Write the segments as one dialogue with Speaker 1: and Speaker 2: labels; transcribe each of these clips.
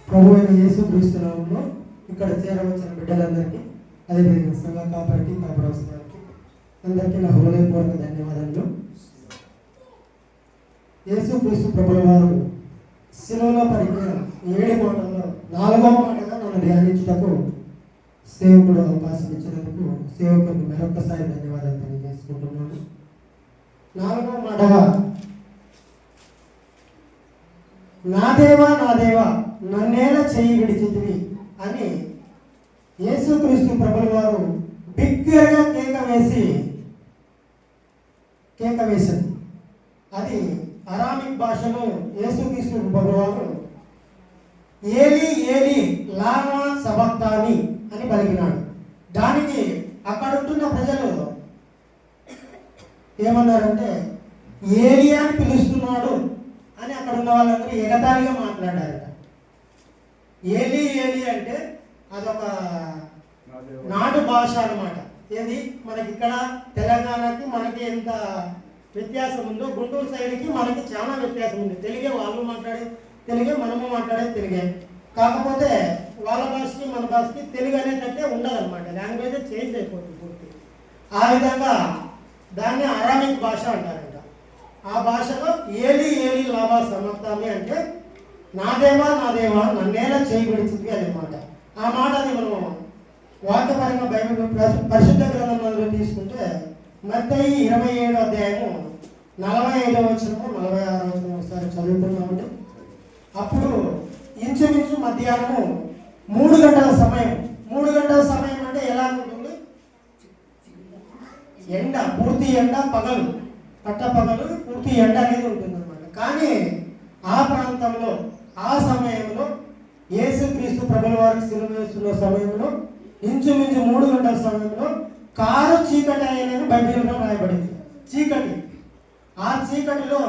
Speaker 1: ప్రభు అయిన యేసుక్రీస్తు నామములో ఇక్కడ చేరవచ్చిన బిడ్డలందరికీ, అదేవిధంగా సంఘ కాపరికి కాపరవస్ గారికి అందరికీ నా హృదయపూర్వక ధన్యవాదాలు. యేసుక్రీస్తు ప్రభుల వారు శిలువలో పలికిన 7 మాటల్లో 4వ మాటగా నన్ను ధ్యానించుటకు సేవకుడు అవకాశం ఇచ్చినందుకు సేవకుడికి మరొకసారి ధన్యవాదాలు తెలియజేసుకుంటున్నాను. 4వ మాటగా, నా దేవా నా దేవా నన్నేల చేయి విడిచితివి అని యేసుక్రీస్తు ప్రభుల వారు బిగ్గరగా కేక వేసింది. అది అరామిక్ భాషలో యేసుక్రీస్తు ప్రభుల వారు ఏలి ఏలి లామా సబక్తాని అని పలికినాడు. దానికి అక్కడ ఉంటున్న ప్రజలు ఏమన్నారంటే ఏలి అని పిలుస్తున్నాడు అని అక్కడ ఉన్న వాళ్ళందరూ ఎగతాళిగా మాట్లాడారట. ఏలి ఏలి అంటే అదొక నాటు భాష అన్నమాట. ఏది మనకి ఇక్కడ తెలంగాణకి మనకి ఎంత వ్యత్యాసం ఉందో, గుంటూరు సైడ్కి మనకి చాలా వ్యత్యాసం ఉంది. తెలుగే వాళ్ళు మాట్లాడే తెలుగే, మనము మాట్లాడే తెలుగే. కాకపోతే వాళ్ళ భాషకి మన భాషకి తెలుగు అనేటట్టే ఉండదన్నమాట. లాంగ్వేజ్ చేంజ్ అయిపోతుంది పూర్తి. ఆ విధంగా దాన్ని అరామిక్ భాష అంటారంట. ఆ భాషలో ఏలి ఏలి లాభా సమర్థామి అంటే నా దేవా నన్నేలా చేయి విడిచింది అన్నమాట. ఆ మాటని మనం వాక్యపరంగా బైబిల్ పరిశుద్ధ గ్రంథంలో తీసుకుంటే మత్తయి 27వ అధ్యాయము 45వ వచనము 46వ వచనం ఒకసారి చదువుకున్నామండి. అప్పుడు ఇంచుమించు మధ్యాహ్నము 3 గంటల సమయం. 3 గంటల సమయం అంటే ఎలా ఉంటుంది? ఎండ, పూర్తి ఎండ, పగలు, పట్టపగలు పూర్తి ఎండ అనేది ఉంటుంది అనమాట. కానీ ఆ ప్రాంతంలో ఆ సమయంలో యేసుక్రీస్తు ప్రభుల వారికి సిలువ వేస్తున్న సమయంలో ఇంచుమించు 3 గంటల సమయంలో కారు చీకటి అనేది బైబిల్లో రాయబడింది. చీకటి. ఆ చీకటిలో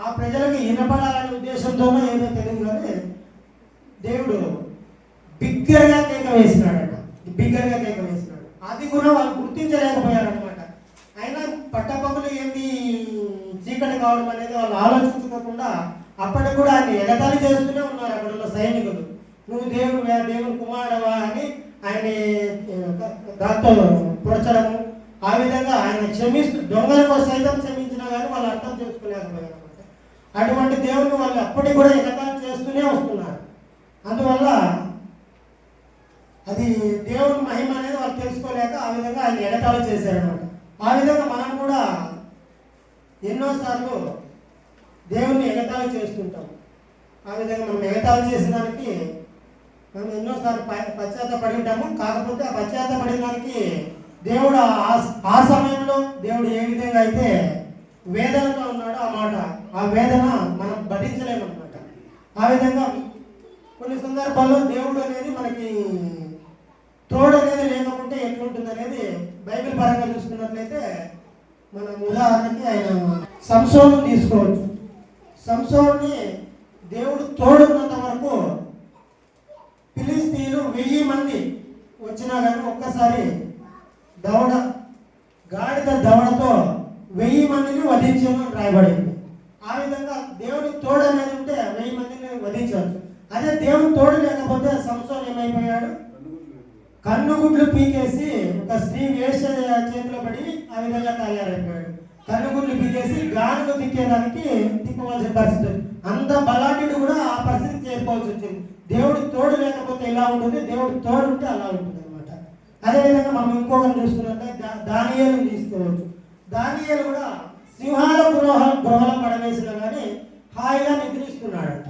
Speaker 1: ఆ ప్రజలకు వినపడాలనే ఉద్దేశంతోనో ఏదో తెలియదు కానీ దేవుడు బిగ్గరగా కేక వేసినాడట. బిగ్గరగా కేక వేసినాడు. అది కూడా వాళ్ళు గుర్తించలేకపోయారనమాట. అయినా పట్టపగులు ఏంది చీకటి కావడం అనేది వాళ్ళు ఆలోచించుకోకుండా అప్పటికి కూడా ఆయన ఎగతాళి చేస్తూనే ఉన్నారు అక్కడ ఉన్న సైనికులు. నువ్వు దేవుని కుమారుడవా అని ఆయన దాంతో పొడచడము, ఆ విధంగా ఆయన దొంగలకు సైతం క్షమించినా కానీ వాళ్ళు అర్థం చేసుకోలేకపోయారు అనమాట. అటువంటి దేవుని వాళ్ళు అప్పటికి కూడా ఎగతాళి చేస్తూనే వస్తున్నారు. అందువల్ల అది దేవుని మహిమ అనేది వాళ్ళు తెలుసుకోలేక ఆ విధంగా ఆయన ఎగతాళి చేశారనమాట. ఆ విధంగా మనం కూడా ఎన్నోసార్లు దేవుణ్ణి ఎగతాళి చేస్తుంటాం. ఆ విధంగా మనం ఎగతాళి చేసిన దానికి మనం ఎన్నోసార్లు పశ్చాత్తపడి ఉంటాము. కాకపోతే ఆ పశ్చాత్తపడిన దానికి దేవుడు ఆ సమయంలో దేవుడు ఏ విధంగా అయితే వేదనతో ఉన్నాడో ఆ వేదన మనం భరించలేమన్నమాట. ఆ విధంగా కొన్ని సందర్భాల్లో దేవుడు అనేది మనకి తోడు అనేది లేకపోతే ఎట్లుంటుంది అనేది బైబిల్ పరంగా చూసుకున్నట్లయితే మనం ఉదాహరణకి ఆయన సంసోను తీసుకోవచ్చు. సంసోన్ని దేవుడు తోడున్నంత వరకు ఫిలిస్తీన్లు 1000 మంది వచ్చినా కానీ ఒక్కసారి గాడిద దవడతో 1000 మందిని వధించను రాయబడింది. ఆ విధంగా దేవుడి తోడు అనేది ఉంటే 1000 మందిని వధించవచ్చు. అదే దేవుడు తోడు లేకపోతే సంసోను ఏమైపోయాడు? కన్నుగుడ్లు పీకేసి ఒక స్త్రీ వేష చేతిలో పడి ఆ విధంగా తయారైపోయాడు. కన్నుగుడ్లు పీకేసి గానుగు తిప్పవలసిన పరిస్థితి. అంత బలాఢ్యుడు కూడా ఆ పరిస్థితికి చేరుకోవాల్సి వచ్చింది. దేవుడు తోడు లేకపోతే ఎలా ఉంటుంది, దేవుడు తోడు ఉంటే అలా ఉంటుంది అనమాట. అదేవిధంగా మనం ఇంకొకరిని చూసుకున్నట్టే దానియేలుని తీసుకోవచ్చు. దానియేలు కూడా సింహాల గృహలో పడవేసినా కానీ హాయిగా నిద్రిస్తున్నాడంట.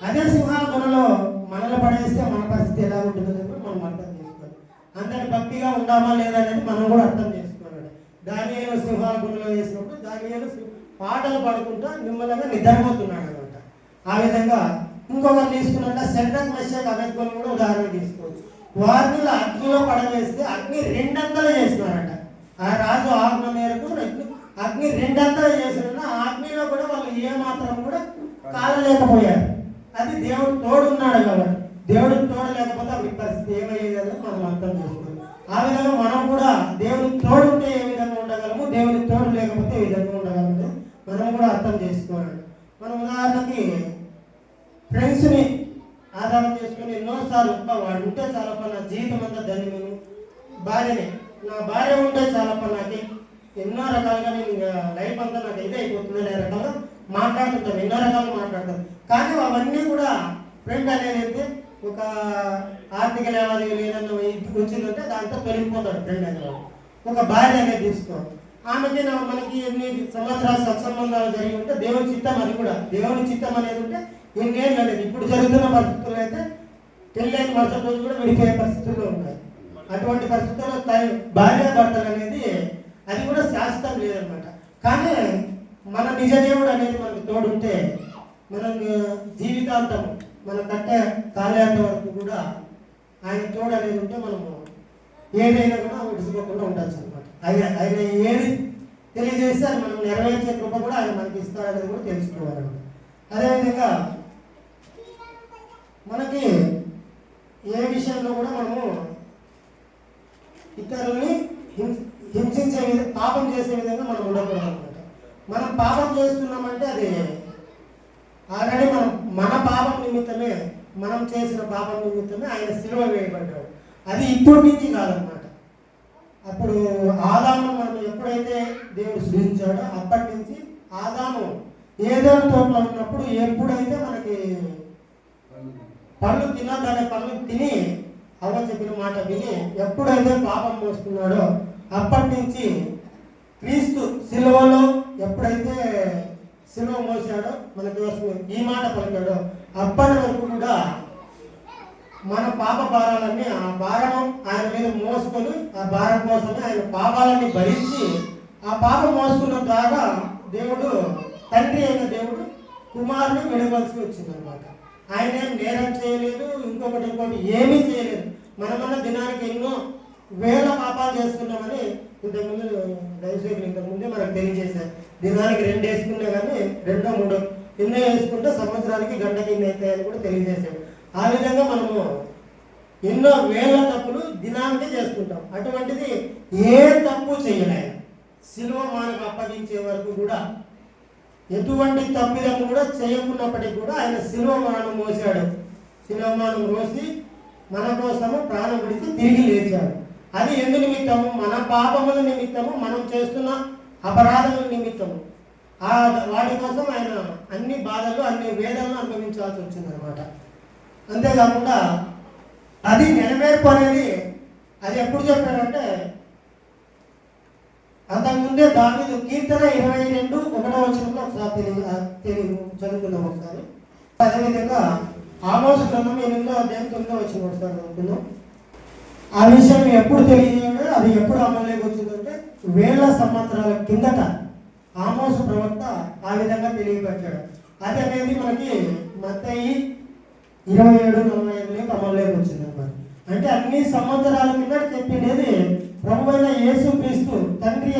Speaker 1: అదే సింహాల గృహలో మనలో పడేస్తే మన పరిస్థితి ఎలా ఉంటుంది అనేది మనం అర్థం చేసుకోవాలి. అంతటి భక్తిగా ఉండామా లేదా అనేది మనం కూడా అర్థం చేసుకోవాలి. దానియేలు సింహాల గృహలో వేసినప్పుడు దానియేలు పాటలు పాడుకుంటూ నిమ్మలంగా నిద్రపోతున్నాడు అనమాట. ఆ విధంగా ఇంకొకరు తీసుకున్నట్ట శడ్రక్ మెషక్ అబేద్నెగోను కూడా ఉదాహరణ తీసుకోవచ్చు. వారిని అగ్నిలో పడవేస్తే అగ్ని 2 చేస్తున్నారట. ఆ రాజు ఆజ్ఞ మేరకు అగ్ని 2 చేసిన అగ్నిలో కూడా వాళ్ళు ఏ మాత్రం కూడా కాలలేకపోయారు. అది దేవుడు తోడున్నాడు కాబట్టి. దేవుడు తోడు లేకపోతే అప్పుడు పరిస్థితి ఏమయ్యేదని మనం అర్థం చేసుకోవాలి. ఆ విధంగా మనం కూడా దేవుని తోడు ఉంటే ఏ విధంగా ఉండగలము, దేవుని తోడు లేకపోతే ఏ విధంగా ఉండగలము మనం కూడా అర్థం చేసుకోవాలి. మనం ఉదాహరణకి ఫ్రెండ్స్ని ఆధారం చేసుకుని ఎన్నోసార్లు వాడు ఉంటే చాలప్ప నా జీవితం అంతా ధన్యమేను, భార్యని నా భార్య ఉంటే చాలప్ప నాకు ఎన్నో రకాలుగా నేను లైఫ్ అంతా నాకు ఇదే అయిపోతుంది అనే రకాలుగా మాట్లాడుతుంటాను, ఎన్నో రకాలుగా మాట్లాడతాను. కానీ అవన్నీ కూడా ఫ్రెండ్ అనేది అయితే ఒక ఆర్థిక లావాదేవీలు ఏదన్నా ఇంటికి వచ్చిందంటే దాంతో తొలగిపోతాడు ఫ్రెండ్ అనేవాడు. ఒక భార్య అనేది తీసుకో, ఆమెకి మనకి ఎన్ని సంవత్సరాలు సత్సంబంధాలు జరిగి ఉంటే దేవుని చిత్తం, అది కూడా దేవుని చిత్తం అనేది ఉంటే ఎన్నేళ్ళు అనేది ఇప్పుడు జరుగుతున్న పరిస్థితుల్లో అయితే పెళ్ళైన మరుసటి రోజు కూడా విడిపోయే పరిస్థితుల్లో ఉన్నాయి. అటువంటి పరిస్థితుల్లో భార్యాభర్తలు అనేది అది కూడా శాశ్వతం లేదనమాట. కానీ మన నిజ దేవుడు అనేది మనకు తోడుంటే మనం జీవితాంతం మన కట్టే కాలేంత వరకు కూడా ఆయన తోడు అనేది ఉంటే మనము ఏదైనా కూడా విడిచిపోకుండా ఉండొచ్చు అనమాట. ఆయన ఏది తెలియజేస్తే అది మనం నెరవేర్చే కృప కూడా ఆయన మనకి ఇస్తాడనేది కూడా తెలుసుకోవాలన్నమాట. అదేవిధంగా మనకి ఏ విషయంలో కూడా మనము ఇతరుల్ని హింసించే విధంగా పాపం చేసే విధంగా మనం ఉండకూడదు అనమాట. మనం పాపం చేస్తున్నామంటే అది ఆల్రెడీ మన పాపం నిమిత్తమే, మనం చేసిన పాపం నిమిత్తమే ఆయన సిలువ వేయబడ్డాడు. అది ఇప్పటి నుంచి కాదనమాట. అప్పుడు ఆదాము మనం ఎప్పుడైతే దేవుడు సృష్టించాడో అప్పటి నుంచి ఆదాము ఏదో తోటలో ఉన్నప్పుడు ఎప్పుడైతే మనకి పళ్ళు తినదానే పళ్ళు తిని అవ్వ చెప్పిన మాట విని ఎప్పుడైతే పాపం మోస్తున్నాడో అప్పటి నుంచి క్రీస్తు సిలువలో ఎప్పుడైతే సిలువ మోసాడో మన కోసం ఈ మాట పలికాడో అప్పటి వరకు కూడా మన పాప భారాలన్నీ ఆ భారము ఆయన మీద మోసుకొని ఆ భారం కోసమే ఆయన పాపాలన్నీ భరించి ఆ పాపం మోసుకున్న ద్వారా దేవుడు తండ్రి అయిన దేవుడు కుమారుని విడవలసి వచ్చిందనమాట. ఆయన ఏం నేరం చేయలేదు, ఇంకొకటి ఏమీ చేయలేదు. మనమన్నా దినానికి ఎన్నో వేల పాపాలు చేస్తున్నామని ఇంతకుముందు దయచేసి ఇంతకుముందే మనకు తెలియజేశారు. దినానికి 2 వేసుకున్నా కానీ 2, 3 ఎన్నో వేసుకుంటే సంవత్సరానికి గంటకి ఇన్ని అవుతాయని కూడా తెలియజేశాడు. ఆ విధంగా మనము ఎన్నో వేల తప్పులు దినానికే చేసుకుంటాం. అటువంటిది ఏ తప్పు చేయలేదు, సిలువ మనకు అప్పగించే వరకు కూడా ఎటువంటి తప్పిదము కూడా చేయకున్నప్పటికీ కూడా ఆయన సిలువ మరణం మోసాడు. సిలువ మరణం మోసి మన కోసము ప్రాణం విడిచి తిరిగి లేచాడు. అది ఎందు నిమిత్తము? మన పాపముల నిమిత్తము, మనం చేస్తున్న అపరాధముల నిమిత్తము. వాటి కోసం ఆయన అన్ని బాధలు అన్ని వేదనలు అనుభవించాల్సి వచ్చిందనమాట. అంతేకాకుండా అది నెరవేర్పు అనేది అది ఎప్పుడు చెప్పాడంటే అంతకుముందే దావీదు కీర్తన 22:1 ఒకసారి చదువుకుందాం ఒకసారి. అదేవిధంగా ఆమోసు గ్రంథం 8:9 ఒకసారి చదువుకుందాం. ఆ విషయం ఎప్పుడు తెలియజేయడం, అది ఎప్పుడు అమలులోకి వచ్చిందంటే 1000 సంవత్సరాల కిందట ఆమోసు ప్రవక్త ఆ విధంగా తెలియపరిచాడు. అది అనేది మనకి మత్తయి 27:45 అమలులోకి వచ్చింది అన్నమాట. అంటే అన్ని సంవత్సరాల కింద చెప్పిండేది ప్రభు అయిన యేసు క్రీస్తు తండ్రి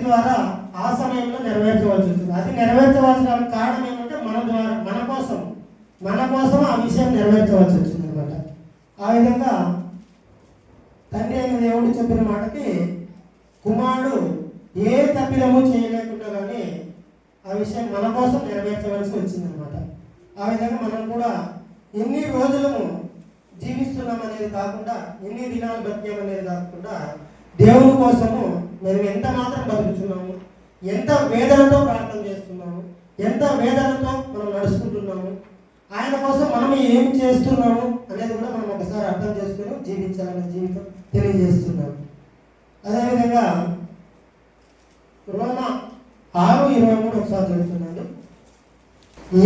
Speaker 1: ద్వారా ఆ సమయంలో నెరవేర్చవలసి వచ్చింది. అది నెరవేర్చవలసిన కారణం ఏమంటే మన ద్వారా మన కోసం ఆ విషయం నెరవేర్చవలసి వచ్చింది అనమాట. ఆ విధంగా తండ్రి అయిన దేవుడు చెప్పిన మాటకి కుమారుడు ఏ తప్పిదము చేయలేకుండా కానీ ఆ విషయం మన కోసం నెరవేర్చవలసి వచ్చిందనమాట. ఆ విధంగా మనం కూడా ఎన్ని రోజులము జీవిస్తున్నాం అనేది కాకుండా, ఎన్ని దినాలు బతికాం అనేది కాకుండా దేవుని కోసము మేము ఎంత మాత్రం బతుకుతున్నాము, ఎంత వేదనతో ప్రార్థన చేస్తున్నాము, ఎంత వేదనతో మనం నడుచుకుంటున్నాము, ఆయన కోసం మనం ఏం చేస్తున్నాము అనేది కూడా మనం ఒకసారి అర్థం చేసుకుని జీవించాలనే జీవితం తెలియజేస్తున్నాము. అదేవిధంగా రోమా 6:23 ఒకసారి చదువుతున్నాను.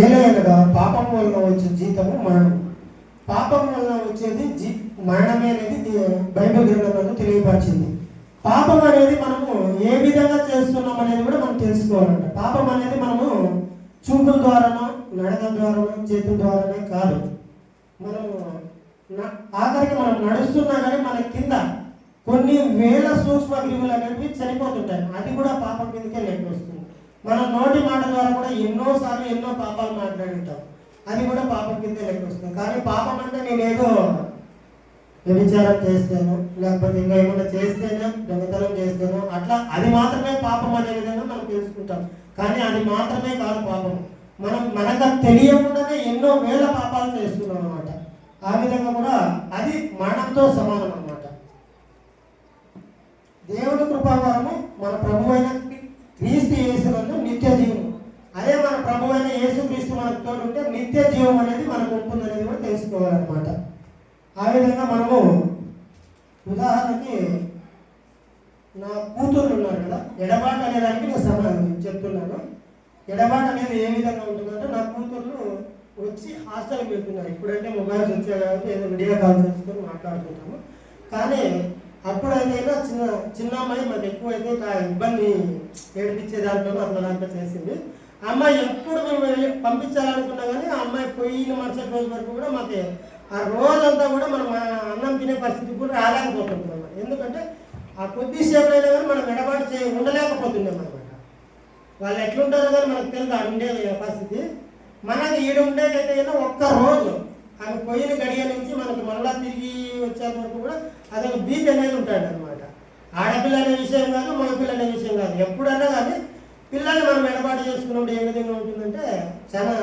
Speaker 1: ఏలయనగా పాపం వలన వచ్చే జీతము మరణం. పాపం వలన వచ్చేది మరణమే అనేది బైబిల్ గ్రంథంలో తెలియపరిచింది. పాపం అనేది మనము ఏ విధంగా చేస్తున్నాం అనేది కూడా మనం తెలుసుకోవాలంట. పాపం అనేది మనము చూపుల ద్వారానో, నడక ద్వారానో, చేతుల ద్వారానే కాదు. మనము ఆఖరికి మనం నడుస్తున్నా కానీ మన కింద కొన్ని వేల సూక్ష్మ క్రిములు అనేవి చనిపోతుంటాయి. అది కూడా పాపం కిందకే లెక్క వస్తుంది. మన నోటి మాట ద్వారా కూడా ఎన్నోసార్లు ఎన్నో పాపాలు మాట్లాడి ఉంటాం. అది కూడా పాపం కిందే లెక్క వస్తుంది. కానీ పాపం అంటే నేనేదో వ్యభిచారం చేస్తాను, లేకపోతే ఇంకా ఏమన్నా చేస్తేనే దొంగతనం చేస్తాను, అట్లా అది మాత్రమే పాపం అనే విధంగా మనం తెలుసుకుంటాం. కానీ అది మాత్రమే కాదు పాపం. మనకు తెలియకుండానే ఎన్నో వేల పాపాలు చేస్తున్నాం అనమాట. ఆ విధంగా కూడా అది మరణంతో సమానం అనమాట. దేవుని కృపావరము మన ప్రభు అయిన క్రీస్తు యేసునందు నిత్య జీవం. అదే మన ప్రభు అయిన యేసు క్రీస్తు మనకు తోడుంటే నిత్య జీవం అనేది మనకు ఉంటుందనేది కూడా తెలుసుకోవాలన్నమాట. ఆ విధంగా మనము ఉదాహరణకి నా కూతుర్లు ఉన్నారు కదా, ఎడబాటు అనేదానికి నేను చెప్తున్నాను. ఎడబాటు అనేది ఏ విధంగా ఉంటుందంటే, నా కూతుర్లు వచ్చి హాస్టల్కి వెళ్తున్నారు. ఇప్పుడంటే మొబైల్స్ వచ్చాయి కాబట్టి ఏదో వీడియో కాల్ చేసుకొని మాట్లాడుకుంటాము. కానీ అప్పుడైతే చిన్న అమ్మాయి మాకు ఎక్కువైతే ఇబ్బంది ఏడిపించే దాంట్లో అట్లా దాంట్లో చేసింది. ఆ అమ్మాయి ఎప్పుడు మేము పంపించాలనుకున్నా కానీ ఆ అమ్మాయి పోయిన మరుసటి రోజు వరకు కూడా మాకు ఆ రోజంతా కూడా మనం అన్నం తినే పరిస్థితి కూడా రాలేకపోతుంటాం. ఎందుకంటే ఆ కొద్దిసేపు అయినా కానీ మనం ఎడబాటు ఉండలేకపోతున్నాం అనమాట. వాళ్ళు ఎట్లుంటారో కానీ మనకు తెలుసు ఆ ఉండే పరిస్థితి. మనకి ఈడ ఉండేటైతే కన్నా ఒక్క రోజు ఆమె పోయిన గడియ నుంచి మనకు మళ్ళా తిరిగి వచ్చే వరకు కూడా అదొక బీచ్ అనేది ఉంటాడు అనమాట. ఆడపిల్ల అనే విషయం కాదు, మగపిల్ల అనే విషయం కాదు. ఎప్పుడన్నా కానీ పిల్లల్ని మనం ఎడబాటు చేసుకున్నప్పుడు ఏ విధంగా ఉంటుందంటే చాలా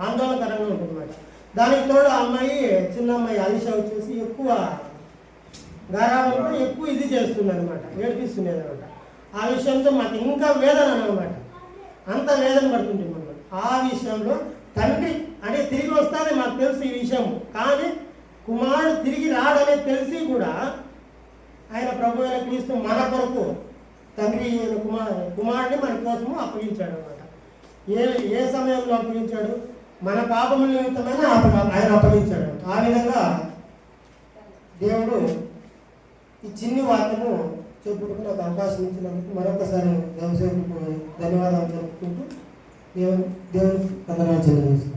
Speaker 1: ఆందోళనకరంగా ఉంటుంది అనమాట. దానికి తోడు ఆ అమ్మాయి, చిన్న అమ్మాయి అలిష వచ్చేసి ఎక్కువ గారాబంతో ఎక్కువ ఇది చేస్తుంది అనమాట, ఏడిపిస్తుండేది అనమాట. ఆ విషయంతో మాకు ఇంకా వేదన అనమాట, అంత వేదన పడుతుంటుంది అనమాట. ఆ విషయంలో తండ్రి అంటే తిరిగి వస్తానే మాకు తెలుసు ఈ విషయం, కానీ కుమారుడు తిరిగి రాడనే తెలిసి కూడా ఆయన ప్రభు అయిన క్రీస్తు మన కొరకు తండ్రి కుమారుడిని మన కోసము అప్పగించాడు అనమాట. ఏ సమయంలో అప్పగించాడు? మన పాపముల నిమిత్తమైన ఆయన అప్పగించాడు. ఆ విధంగా దేవుడు ఈ చిన్ని వాక్యము చెప్పుకుంటూ నాకు అవకాశం ఇచ్చినందుకు మరొకసారి దేవసేవకు ధన్యవాదాలు చెప్పుకుంటూ దేవుని వందనాలు చెల్లిస్తున్నాను.